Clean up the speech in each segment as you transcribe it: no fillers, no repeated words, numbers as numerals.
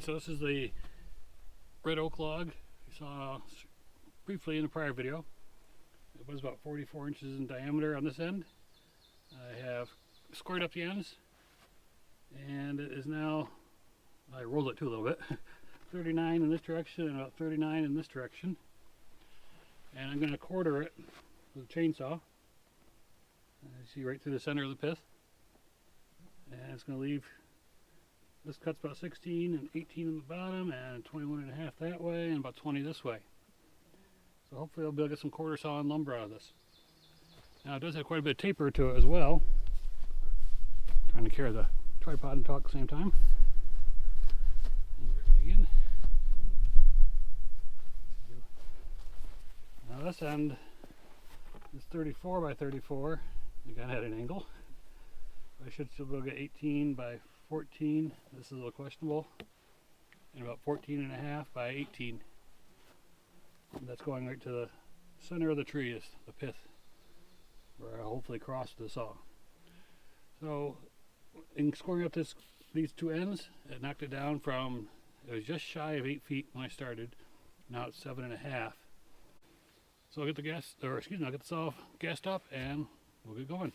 Alright, so this is the red oak log you saw briefly in the prior video. It was about 44 inches in diameter on this end. I have squared up the ends, and it is now, I rolled it too a little bit, 39 in this direction and about 39 in this direction. And I'm going to quarter it with a chainsaw. You see right through the center of the pith. And it's going to leave, this cut's about 16 and 18 in the bottom and 21 and a half that way and about 20 this way. So hopefully I'll be able to get some quarter saw and lumber out of this. Now it does have quite a bit of taper to it as well. Trying to carry the tripod and talk at the same time. Again. Now this end is 34 by 34. Again, at an angle. I should still be able to get 18 by 14. This is a little questionable. And about 14 and a half by 18. And that's going right to the center of the tree, is the pith, where I'll hopefully cross the saw. So in scoring up these two ends, it knocked it down from, it was just shy of 8 feet when I started. Now it's 7.5. So I'll get the gas, or excuse me, I'll get the saw gassed up and we'll get going.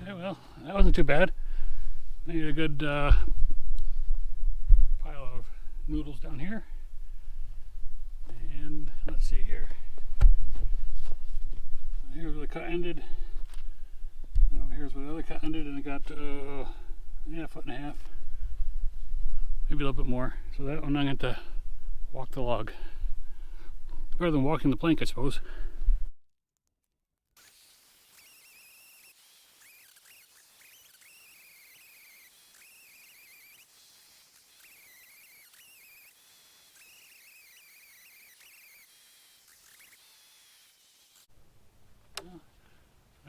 Well, that wasn't too bad. I need a good pile of noodles down here. And let's see here. Here's where the cut ended. Here's where the other cut ended, and I got yeah, a foot and a half. Maybe a little bit more. So that one I'm going to walk the log. Rather than walking the plank, I suppose.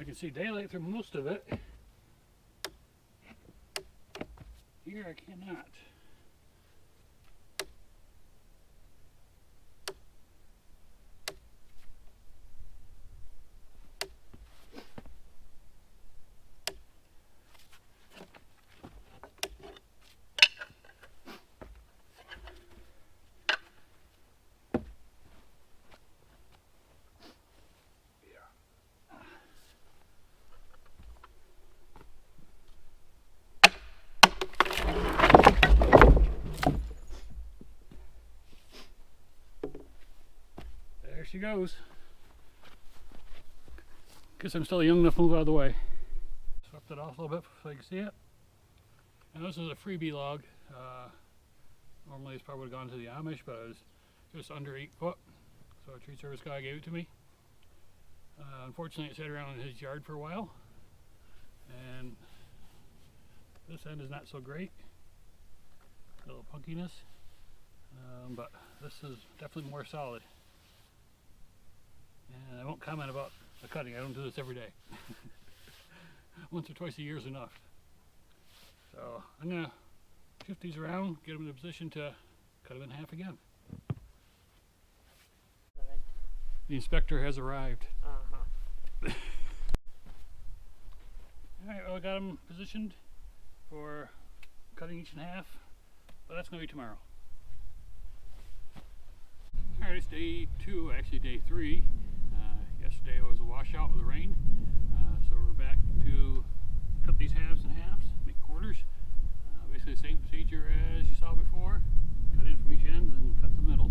I can see daylight through most of it. Here I cannot. She goes. Guess I'm still young enough to move out of the way. Swept it off a little bit so you can see it. And this is a freebie log. Normally this probably would have gone to the Amish, but it was just under 8 foot. So a tree service guy gave it to me. Unfortunately it sat around in his yard for a while. And this end is not so great. A little punkiness. But this is definitely more solid. And I won't comment about the cutting. I don't do this every day. Once or twice a year is enough. So I'm going to shift these around, get them in a position to cut them in half again. The inspector has arrived. Alright, well I got them positioned for cutting each in half, but that's going to be tomorrow. Alright, it's day 2, actually day 3. Yesterday was a washout with the rain, so we're back to cut these halves in halves, make quarters. Basically the same procedure as you saw before. Cut in from each end and cut the middle.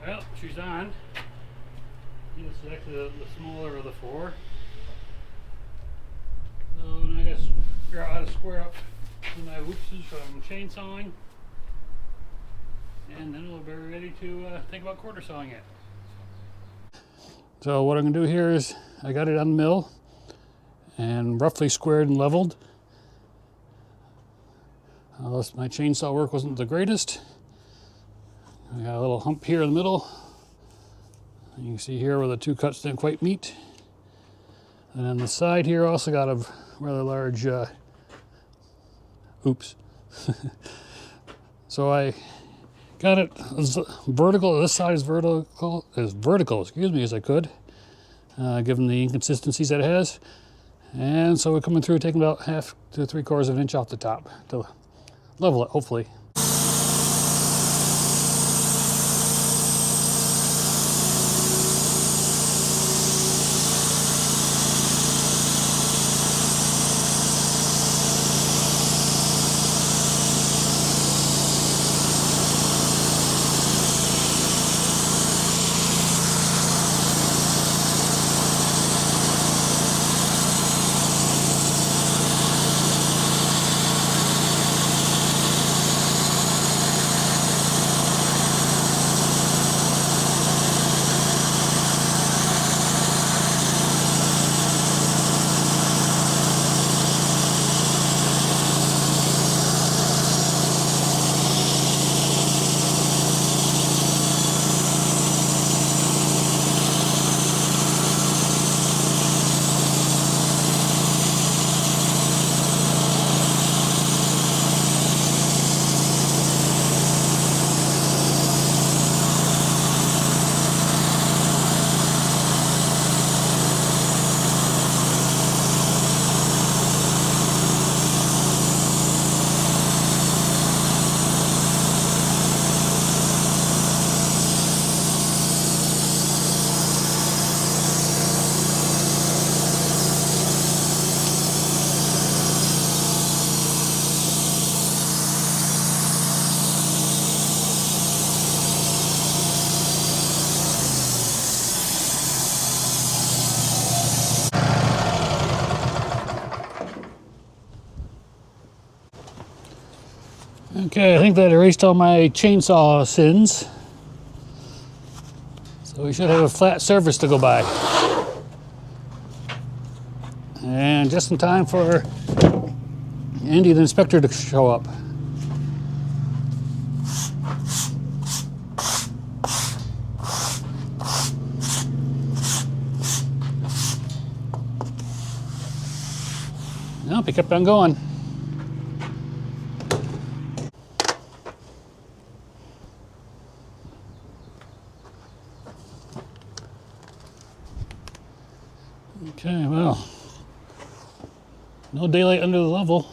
Well, she's on. This is actually the smaller of the four. So now I gotta figure out how to square up my whoopses from chainsawing, and then we'll be ready to think about quarter sawing it. So what I'm gonna do here is I got it on the mill and roughly squared and leveled. My chainsaw work wasn't the greatest. I got a little hump here in the middle. You can see here where the two cuts didn't quite meet. And on the side here also got a rather large, oops. So I got it as vertical, this side is vertical, excuse me, as I could, given the inconsistencies that it has. And so we're coming through, taking about 1/2 to 3/4 of an inch off the top to level it, hopefully. Okay, I think that erased all my chainsaw sins. So we should have a flat surface to go by. And just in time for Andy the inspector to show up. Nope, he kept on going. Okay, well, no daylight under the level,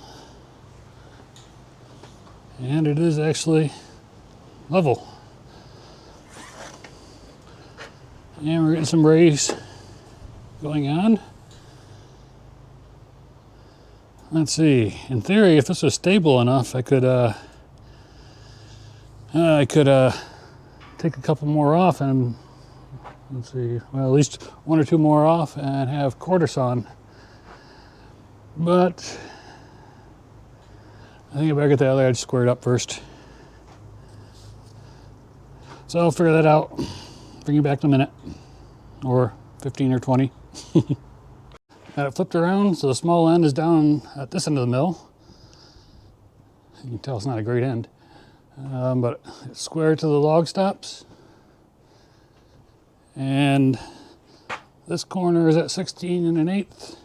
and it is actually level. And we're getting some rays going on. Let's see, in theory, if this was stable enough, I could take a couple more off and let's see, well, at least 1 or 2 more off and have quarter sawn. But I think I better get the other edge squared up first. So I'll figure that out. Bring you back in a minute, or 15 or 20. Got it flipped around so the small end is down at this end of the mill. You can tell it's not a great end, but it's square to the log stops. And this corner is at 16 1/8,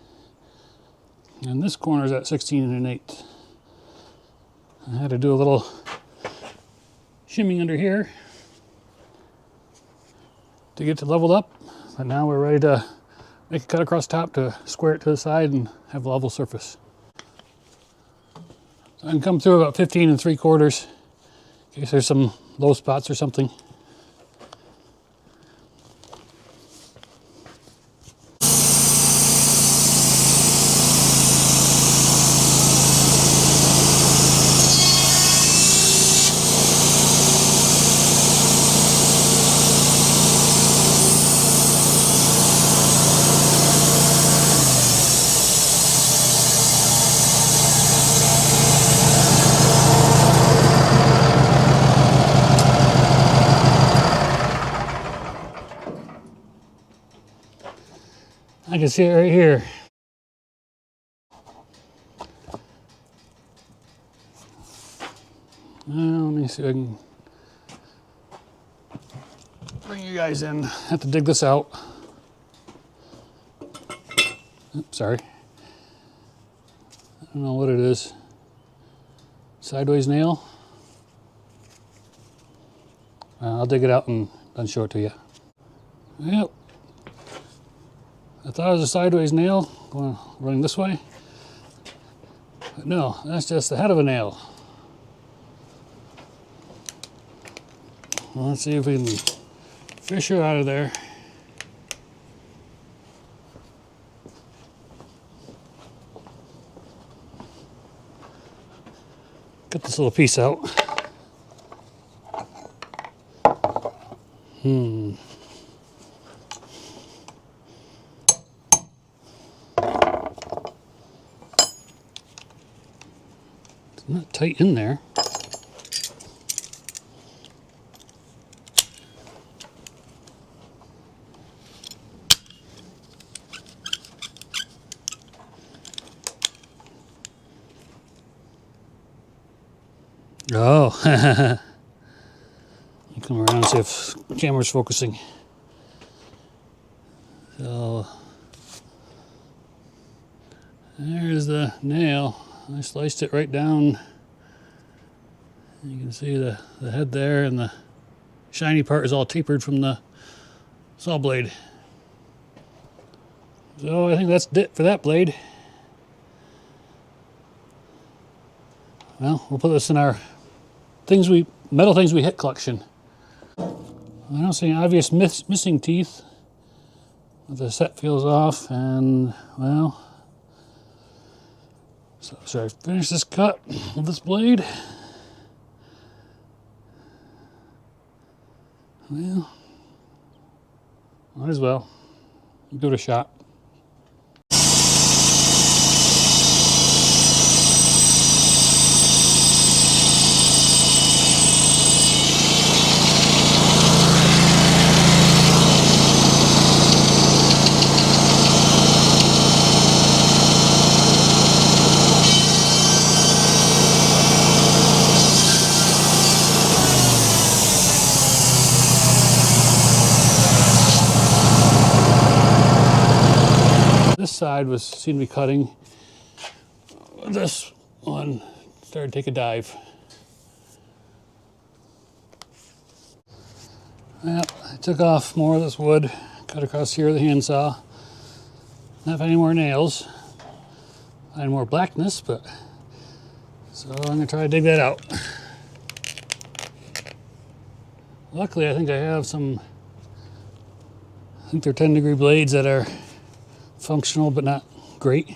and this corner is at 16 1/8. I had to do a little shimming under here to get it leveled up, but now we're ready to make a cut across the top to square it to the side and have a level surface. So I can come through about 15 3/4 in case there's some low spots or something. I can see it right here. Let me see if I can bring you guys in. I have to dig this out. Oops, sorry. I don't know what it is. Sideways nail. I'll dig it out and then show it to you. Yep. I thought it was a sideways nail running this way. But no, that's just the head of a nail. Well, let's see if we can fish her out of there. Get this little piece out. It's not tight in there. Oh, you come around and see if the camera's focusing. So, there's the nail. I sliced it right down. You can see the head there, and the shiny part is all tapered from the saw blade. So I think that's it for that blade. Well, we'll put this in our metal things we hit collection. I don't see any obvious missing teeth. The set feels off, and well, so should I finish this cut with this blade? Well, might as well give it a shot. This side seemed to be cutting. This one started to take a dive. Well, I took off more of this wood, cut across here with the handsaw. Not any more nails. Any more blackness, but so I'm gonna try to dig that out. Luckily, I think I have some. I think they're 10-degree blades that are functional, but not great.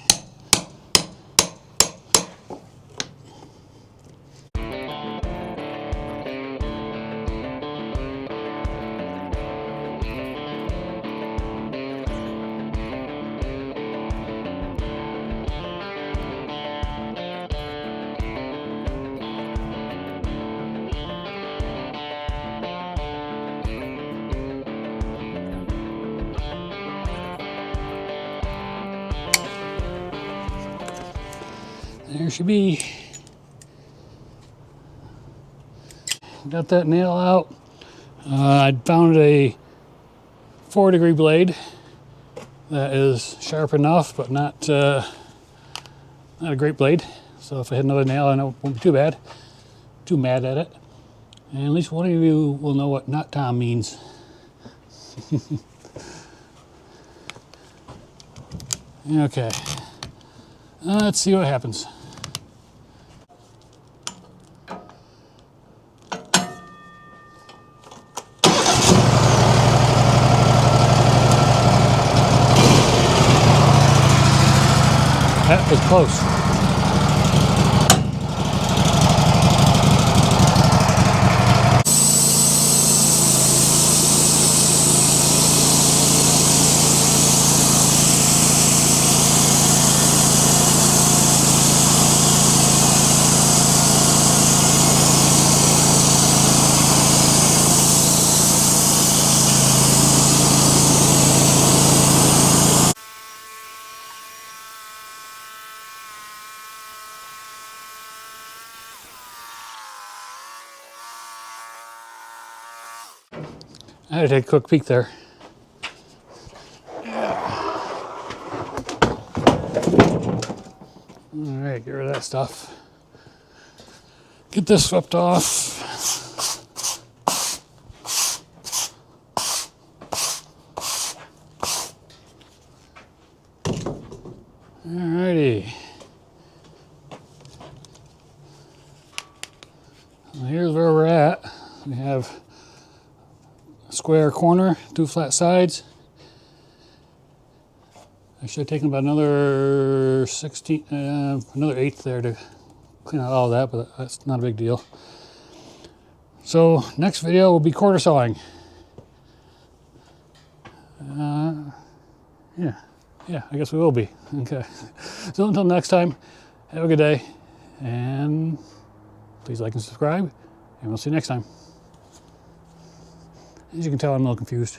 There should be. Got that nail out. I found a 4-degree blade that is sharp enough, but not a great blade. So if I hit another nail, I know it won't be too bad. Too mad at it. And at least one of you will know what "not Tom" means. Okay. Let's see what happens. That was close. I had to take a quick peek there. Alright, get rid of that stuff. Get this swept off. Alrighty. Well, here's where we're at. We have a square corner, 2 flat sides. I should have taken about another 16, another 1/8 there to clean out all that, but that's not a big deal. So next video will be quarter sawing. Yeah, I guess we will be. Okay. So until next time, have a good day, and please like and subscribe, and we'll see you next time. As you can tell, I'm a little confused.